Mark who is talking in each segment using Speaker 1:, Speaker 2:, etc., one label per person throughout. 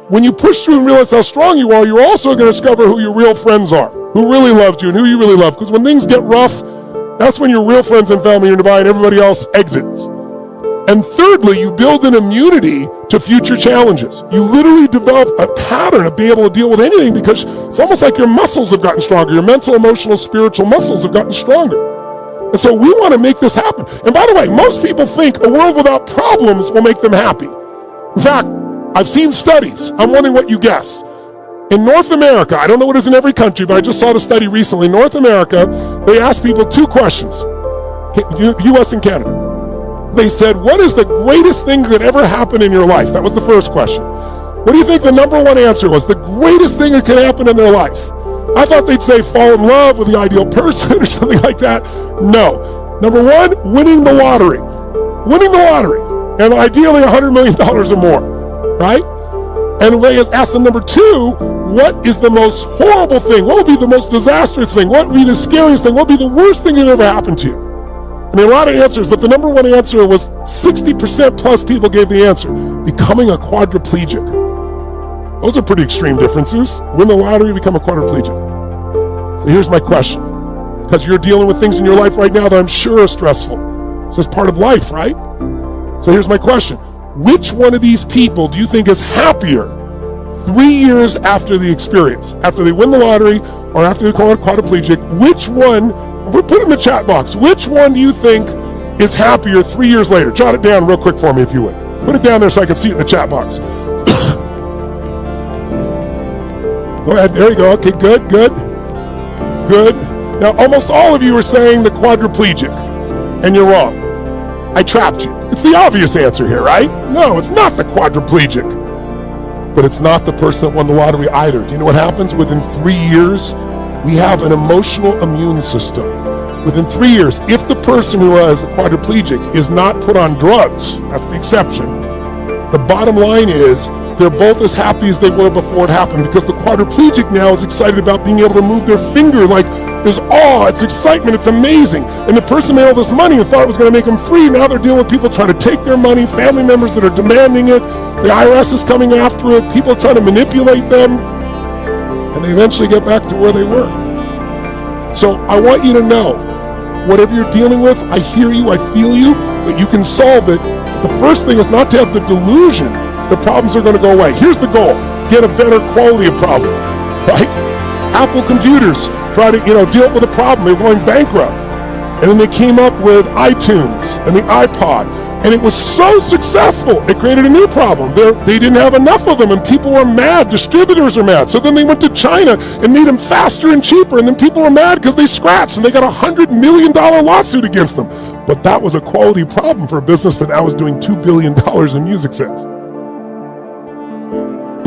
Speaker 1: when you push through and realize how strong you are, you're also going to discover who your real friends are, who really loved you and who you really love. Because when things get rough, that's when your real friends and family are nearby and everybody else exits. And thirdly, you build an immunity to future challenges. You literally develop a pattern of being able to deal with anything because it's almost like your muscles have gotten stronger. Your mental, emotional, spiritual muscles have gotten stronger. And so we want to make this happen. And by the way, most people think a world without problems will make them happy. In fact, I've seen studies. I'm wondering what you guess. In North America, I don't know what it is in every country, but I just saw the study recently. In North America, they asked people two questions, US and Canada. They said, what is the greatest thing that could ever happen in your life? That was the first question. What do you think the number one answer was? The greatest thing that could happen in their life. I thought they'd say fall in love with the ideal person or something like that. No. Number one, winning the lottery. Winning the lottery. And ideally $100 million or more, right? And they asked them, number two, what is the most horrible thing? What would be the most disastrous thing? What would be the scariest thing? What would be the worst thing that ever happened to you? I mean, a lot of answers, but the number one answer was 60% plus people gave the answer, becoming a quadriplegic. Those are pretty extreme differences. Win the lottery, become a quadriplegic. So here's my question, because you're dealing with things in your life right now that I'm sure are stressful. It's just part of life, right? So here's my question. Which one of these people do you think is happier 3 years after the experience? After they win the lottery or after they become a quadriplegic, which one, we'll put it in the chat box, which one do you think is happier 3 years later? Jot it down real quick for me if you would. Put it down there so I can see it in the chat box. Go ahead, there you go. Okay, good. Now, almost all of you are saying the quadriplegic, and you're wrong. I trapped you. It's the obvious answer here, right? No, it's not the quadriplegic. But it's not the person that won the lottery either. Do you know what happens? Within 3 years, we have an emotional immune system. Within 3 years, if the person who has a quadriplegic is not put on drugs, that's the exception, the bottom line is they're both as happy as they were before it happened, because the quadriplegic now is excited about being able to move their finger. Like, there's awe, it's excitement, it's amazing. And the person made all this money and thought it was going to make them free. Now they're dealing with people trying to take their money, family members that are demanding it, the IRS is coming after it, people trying to manipulate them, and they eventually get back to where they were. So I want you to know, whatever you're dealing with, I hear you, I feel you, but you can solve it. The first thing is not to have the delusion the problems are going to go away. Here's the goal: get a better quality of problem, right? Apple computers try to, deal with a problem. They were going bankrupt. And then they came up with iTunes and the iPod. And it was so successful, it created a new problem. They didn't have enough of them, and people were mad. Distributors are mad. So then they went to China and made them faster and cheaper. And then people were mad because they scratched, and they got $100 million lawsuit against them. But that was a quality problem for a business that now is doing $2 billion in music sales.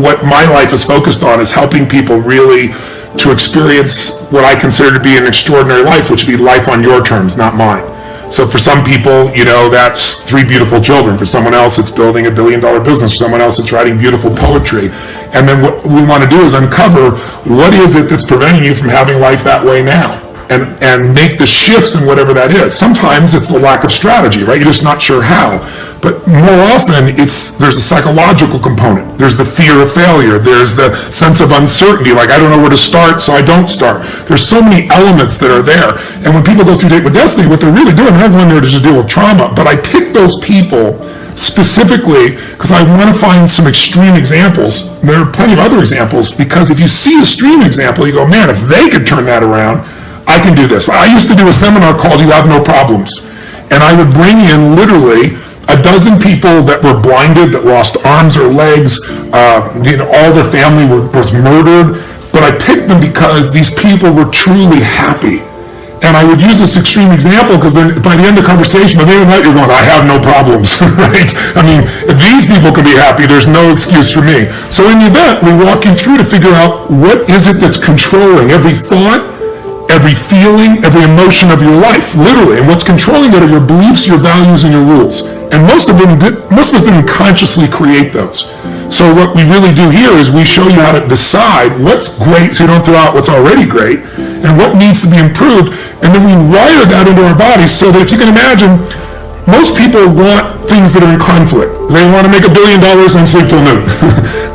Speaker 2: What my life is focused on is helping people really to experience what I consider to be an extraordinary life, which would be life on your terms, not mine. So for some people, that's 3 beautiful children. For someone else, it's building $1 billion business. For someone else, it's writing beautiful poetry. And then what we want to do is uncover what is it that's preventing you from having life that way now, and make the shifts in whatever that is. Sometimes it's the lack of strategy, right? You're just not sure how. But more often, there's a psychological component. There's the fear of failure. There's the sense of uncertainty, like I don't know where to start, so I don't start. There's so many elements that are there. And when people go through Date with Destiny, what they're really doing, they're not going there to just deal with trauma. But I pick those people specifically because I want to find some extreme examples. There are plenty of other examples, because if you see a extreme example, you go, man, if they could turn that around, I can do this. I used to do a seminar called You Have No Problems. And I would bring in literally a dozen people that were blinded, that lost arms or legs, all their family was murdered. But I picked them because these people were truly happy. And I would use this extreme example because then by the end of the conversation, by the end of the night, you're going, I have no problems, right? I mean, if these people can be happy, there's no excuse for me. So in the event, we walk you through to figure out what is it that's controlling every thought, every feeling, every emotion of your life, literally. And what's controlling it are your beliefs, your values, and your rules. And most of us didn't consciously create those. So what we really do here is we show you how to decide what's great so you don't throw out what's already great, and what needs to be improved. And then we wire that into our bodies so that if you can imagine, most people want things that are in conflict. They want to make $1 billion and sleep till noon.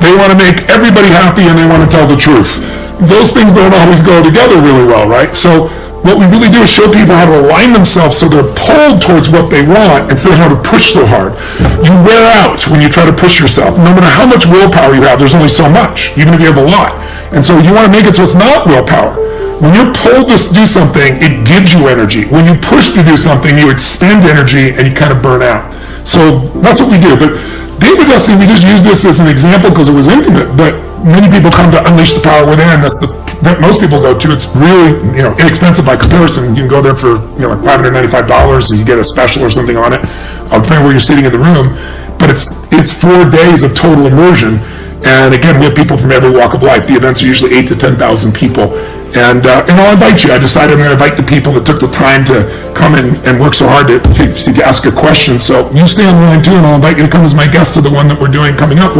Speaker 2: They want to make everybody happy and they want to tell the truth. Those things don't always go together really well, right? So what we really do is show people how to align themselves so they're pulled towards what they want instead of how to push so hard. You wear out when you try to push yourself. No matter how much willpower you have, there's only so much, even if you have a lot. And so you want to make it so it's not willpower. When you're pulled to do something, it gives you energy. When you push to do something, you expend energy and you kind of burn out. So that's what we do. But David Dusty, we just use this as an example because it was intimate, but many people come to unleash the power within. That's that most people go to. It's really, inexpensive by comparison. You can go there for, like $595, and you get a special or something on it, depending on where you're sitting in the room. But it's 4 days of total immersion. And again, we have people from every walk of life. The events are usually 8,000 to 10,000 people. And I'll invite you. I decided I'm going to invite the people that took the time to come in and work so hard to ask a question. So you stay on the line too, and I'll invite you to come as my guest to the one that we're doing coming up.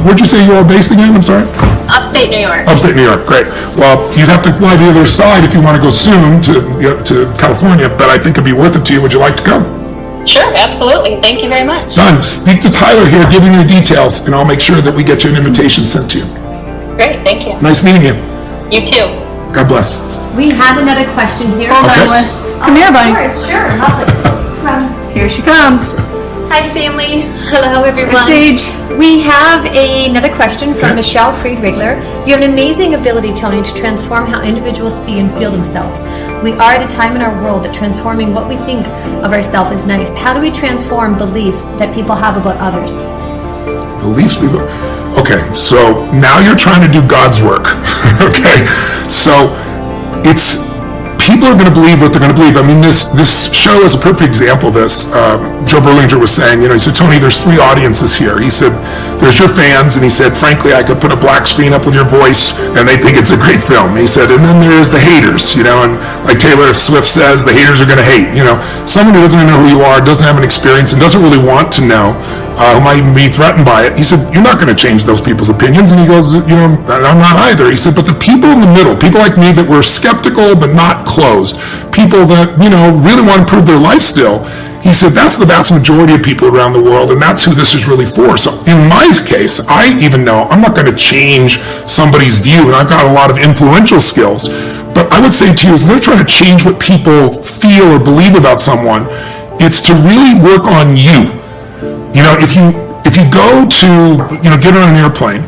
Speaker 2: Where'd you say you are based again? I'm sorry?
Speaker 3: Upstate New York.
Speaker 2: Upstate New York, great. Well, you'd have to fly to the other side if you want to go soon to California, but I think it'd be worth it to you. Would you like to come?
Speaker 3: Sure, absolutely. Thank you very much.
Speaker 2: Done. Speak to Tyler here, give him your details, and I'll make sure that we get you an invitation sent to you.
Speaker 3: Great, thank you.
Speaker 2: Nice meeting you.
Speaker 3: You too.
Speaker 2: God bless.
Speaker 4: We have another question here.
Speaker 5: Hold on one. Come here, buddy.
Speaker 4: Of course, sure.
Speaker 5: Here she comes.
Speaker 4: Hi, family. Hello, everyone.
Speaker 5: Stage.
Speaker 4: We have another question from Michelle Friedrigler. You have an amazing ability, Tony, to transform how individuals see and feel themselves. We are at a time in our world that transforming what we think of ourselves is nice. How do we transform beliefs that people have about others?
Speaker 2: Beliefs people. Okay, so now you're trying to do God's work. Okay, so it's people are going to believe what they're going to believe. I mean, this show is a perfect example of this. Joe Berlinger was saying, he said, Tony, there's 3 audiences here. He said, there's your fans, and he said, frankly, I could put a black screen up with your voice, and they think it's a great film. He said, and then there's the haters, and like Taylor Swift says, the haters are going to hate. Someone who doesn't even know who you are, doesn't have an experience, and doesn't really want to know, who might even be threatened by it. He said, you're not going to change those people's opinions. And he goes, I'm not either. He said, but the people in the middle, people like me that were skeptical but not closed, people that, really want to improve their life still, he said, that's the vast majority of people around the world, and that's who this is really for. So in my case, I even know I'm not going to change somebody's view, and I've got a lot of influential skills. But I would say to you, is they're trying to change what people feel or believe about someone. It's to really work on you. If you go to, get on an airplane,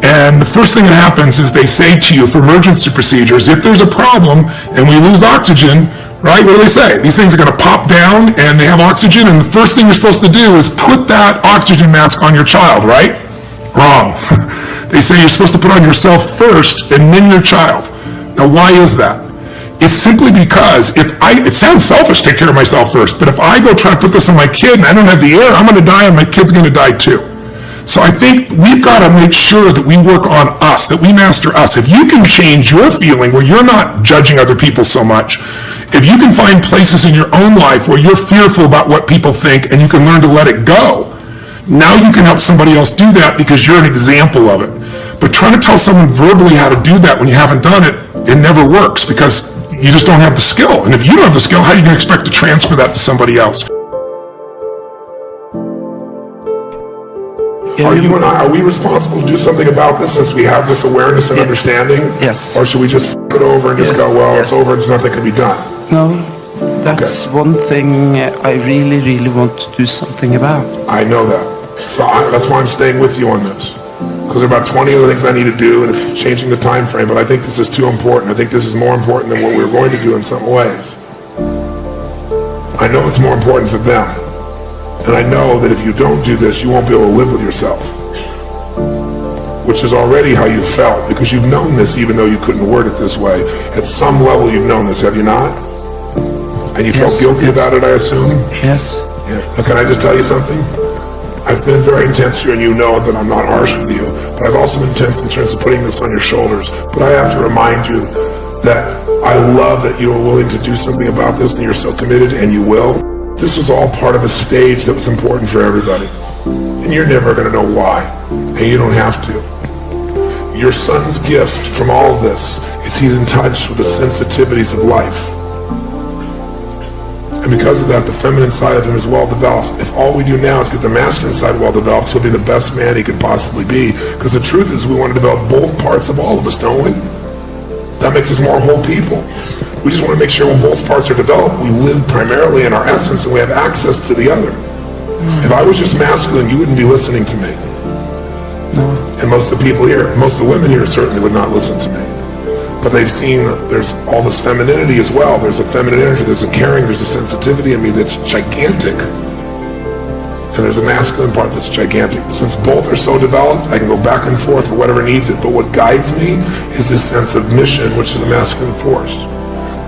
Speaker 2: and the first thing that happens is they say to you for emergency procedures, if there's a problem and we lose oxygen, right, what do they say? These things are going to pop down and they have oxygen, and the first thing you're supposed to do is put that oxygen mask on your child, right? Wrong. They say you're supposed to put on yourself first and then your child. Now, why is that? It's simply because it sounds selfish to take care of myself first, but if I go try to put this on my kid and I don't have the air, I'm going to die and my kid's going to die too. So I think we've got to make sure that we work on us, that we master us. If you can change your feeling where you're not judging other people so much, if you can find places in your own life where you're fearful about what people think and you can learn to let it go, now you can help somebody else do that because you're an example of it. But trying to tell someone verbally how to do that when you haven't done it, it never works because you just don't have the skill. And if you don't have the skill, how are you going to expect to transfer that to somebody else?
Speaker 6: Are you and I, are we responsible to do something about this since we have this awareness and understanding?
Speaker 7: Yes.
Speaker 6: Or should we just f*** it over and just go, well, it's over and there's nothing can be done?
Speaker 7: No, that's one thing I really, really want to do something about.
Speaker 6: I know that. So that's why I'm staying with you on this. Because there are about 20 other things I need to do, and it's changing the time frame, but I think this is too important. I think this is more important than what we were going to do in some ways. I know it's more important for them. And I know that if you don't do this, you won't be able to live with yourself. Which is already how you felt, because you've known this even though you couldn't word it this way. At some level you've known this, have you not? And you felt guilty about it, I assume?
Speaker 7: Yes.
Speaker 6: Yeah. Now, can I just tell you something? I've been very intense here, and you know that I'm not harsh with you, but I've also been intense in terms of putting this on your shoulders. But I have to remind you that I love that you are willing to do something about this, and you're so committed, and you will. This was all part of a stage that was important for everybody. And you're never going to know why, and you don't have to. Your son's gift from all of this is he's in touch with the sensitivities of life. And because of that, the feminine side of him is well developed. If all we do now is get the masculine side well developed, he'll be the best man he could possibly be. Because the truth is, we want to develop both parts of all of us, don't we? That makes us more whole people. We just want to make sure when both parts are developed, we live primarily in our essence and we have access to the other. If I was just masculine, you wouldn't be listening to me. And most of the people here, most of the women here certainly would not listen to me. But they've seen there's all this femininity as well. There's a feminine energy, there's a caring, there's a sensitivity in me that's gigantic. And there's a masculine part that's gigantic. Since both are so developed, I can go back and forth for whatever needs it. But what guides me is this sense of mission, which is a masculine force.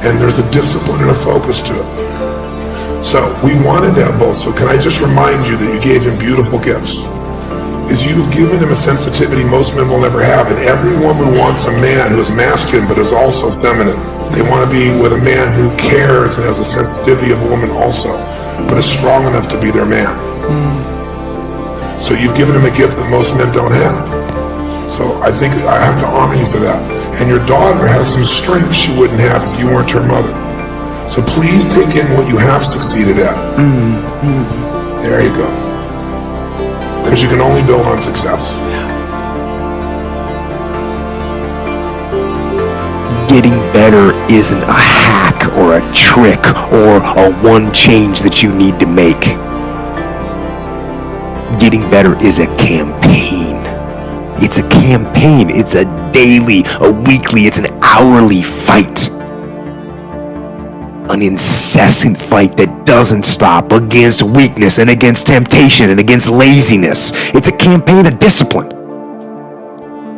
Speaker 6: And there's a discipline and a focus to it. So we wanted to have both. So can I just remind you that you gave him beautiful gifts? Is you've given them a sensitivity most men will never have. And every woman wants a man who is masculine but is also feminine. They want to be with a man who cares and has the sensitivity of a woman also, but is strong enough to be their man. So you've given them a gift that most men don't have. So I think I have to honor you for that. And your daughter has some strength she wouldn't have if you weren't her mother. So please take in what you have succeeded at. There you go. Because you can only build on success.
Speaker 8: Getting better isn't a hack or a trick or a one change that you need to make. Getting better is a campaign. It's a campaign. It's a daily, a weekly, it's an hourly fight. An incessant fight that doesn't stop against weakness and against temptation and against laziness. It's a campaign of discipline.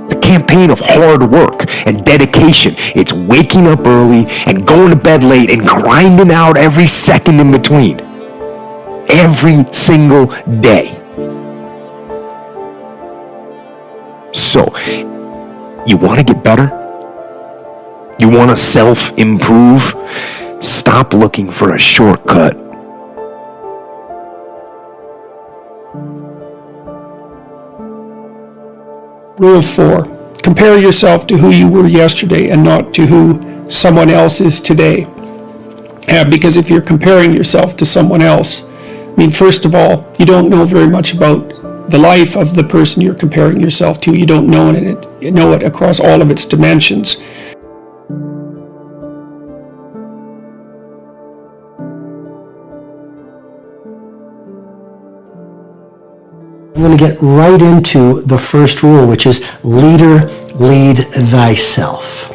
Speaker 8: It's a campaign of hard work and dedication. It's waking up early and going to bed late and grinding out every second in between. Every single day. So, you want to get better? You want to self-improve? Stop looking for a shortcut.
Speaker 9: Rule 4. Compare yourself to who you were yesterday and not to who someone else is today. Because if you're comparing yourself to someone else, I mean, first of all, you don't know very much about the life of the person you're comparing yourself to. You don't know it across all of its dimensions.
Speaker 10: I'm going to get right into the first rule, which is leader, lead thyself.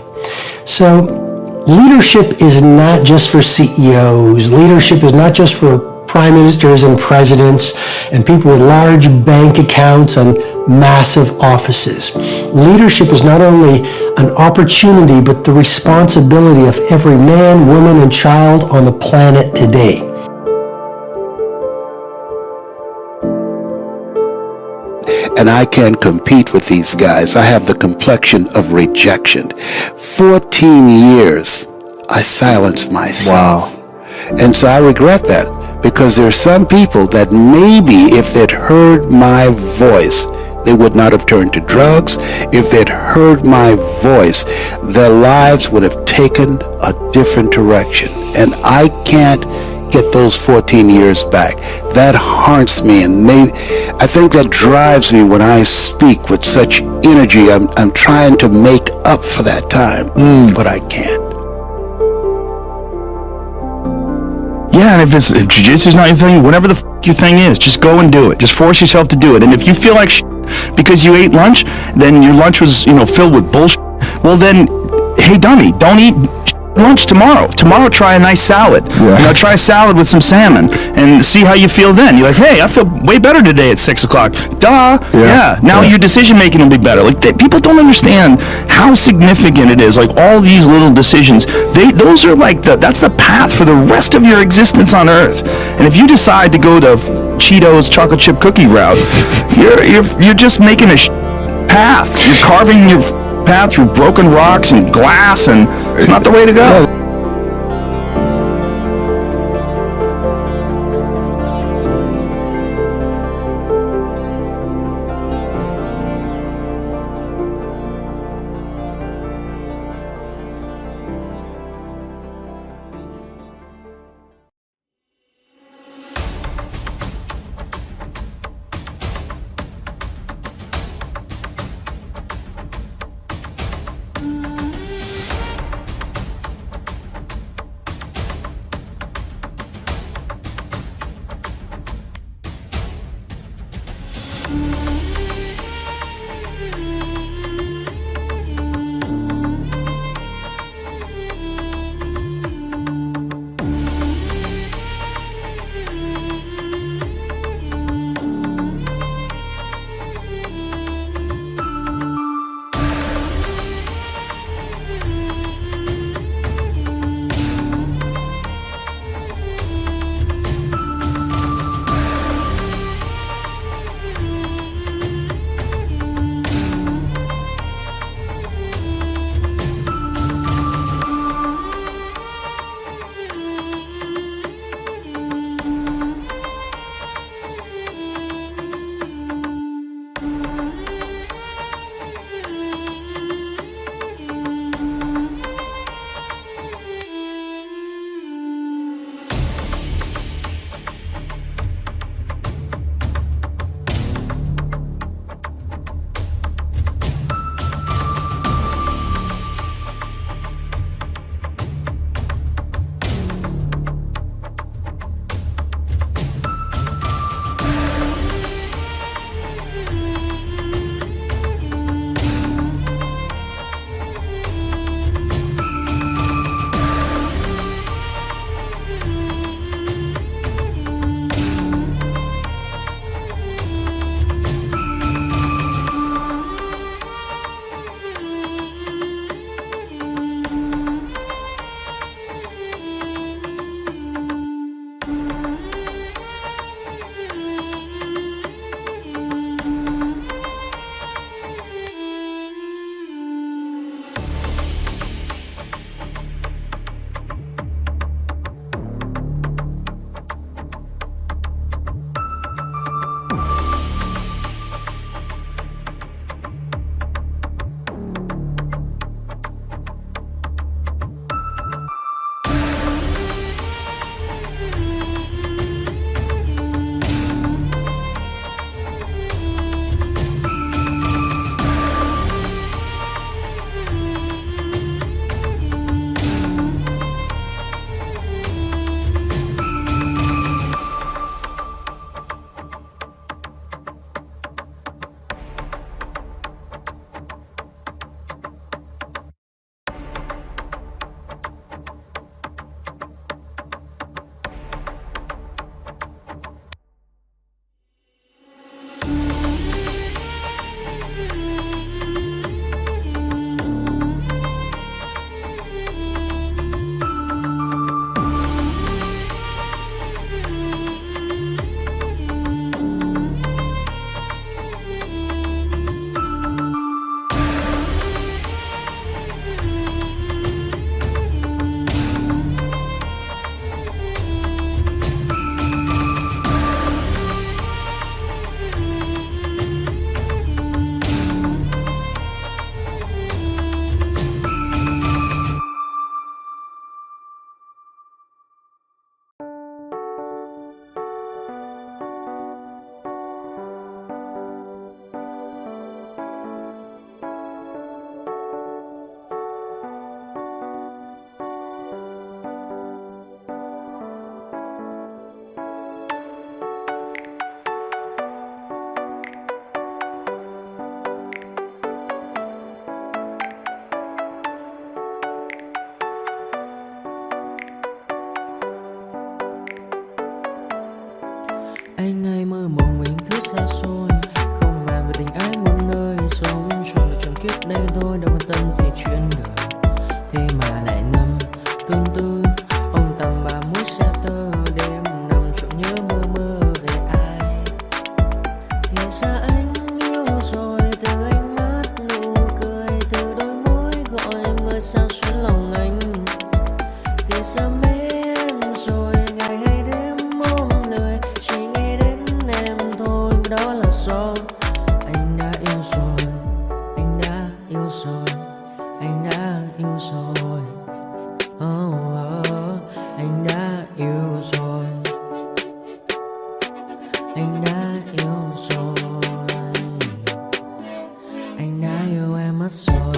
Speaker 10: So leadership is not just for CEOs. Leadership is not just for prime ministers and presidents and people with large bank accounts and massive offices. Leadership is not only an opportunity, but the responsibility of every man, woman, and child on the planet today.
Speaker 11: And I can't compete with these guys. I have the complexion of rejection. 14 years, I silenced myself. Wow. And so I regret that, because there's some people that maybe if they'd heard my voice, they would not have turned to drugs. If they'd heard my voice, their lives would have taken a different direction. And I can't get those 14 years back. That haunts me, and I think that drives me when I speak with such energy. I'm trying to make up for that time, but I can't.
Speaker 12: Yeah, and if jiu-jitsu's not your thing, whatever the your thing is, just go and do it. Just force yourself to do it. And if you feel like because you ate lunch, then your lunch was, filled with bullshit, well then, hey dummy, don't eat lunch tomorrow. Tomorrow try a nice salad. Yeah. Try a salad with some salmon and see how you feel then. You're like, hey, I feel way better today at 6 o'clock. Duh. Yeah. Now your decision making will be better. People don't understand how significant it is. Like all these little decisions, those are that's the path for the rest of your existence on earth. And if you decide to go the Cheetos chocolate chip cookie route, you're just making a path. You're carving your path through broken rocks and glass, and it's not the way to go.
Speaker 13: kiếp đây thôi đâu quan tâm gì chuyện đời. Thế mà lại ngâm tương tư ông tầm bà mút xe tơ đêm nằm trộm nhớ mơ mơ về ai. Thì ra anh yêu rồi từ ánh mắt nụ cười từ đôi môi gọi em ngơi sao xuyến lòng anh. Thì ra mê em rồi ngày hay đêm ôm lời chỉ nghĩ đến em thôi, đó là do anh đã yêu rồi, anh đã yêu rồi, anh đã yêu rồi. Anh đã yêu rồi, anh đã yêu rồi, anh đã yêu em mất rồi.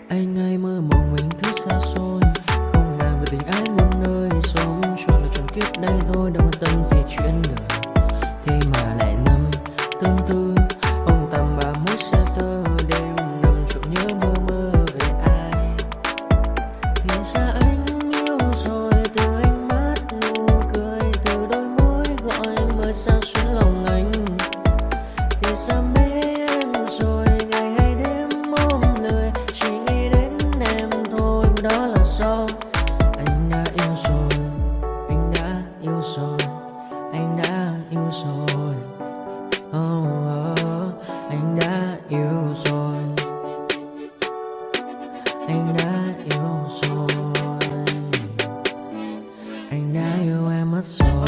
Speaker 13: Anh hay mơ mộng mình thứ xa xôi, không màng về tình ái muôn nơi, sống trọn là trọn kiếp đây thôi đâu quan tâm gì chuyện đời. Thế mà lại nằm tương tư ông tầm bà mút xe tơ đêm nằm trộm nhớ mơ mơ về ai. Thì ra anh yêu rồi từ ánh mắt nụ cười từ đôi môi gọi em mơ sao xuyến lòng anh. Thì ra mê em rồi ngày hay đêm ôm lời chỉ nghĩ đến em thôi, đó là do anh đã yêu rồi, anh đã yêu rồi, anh đã yêu rồi. Anh đã yêu rồi, anh đã yêu rồi, anh đã yêu em mất rồi.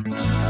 Speaker 14: Thank you.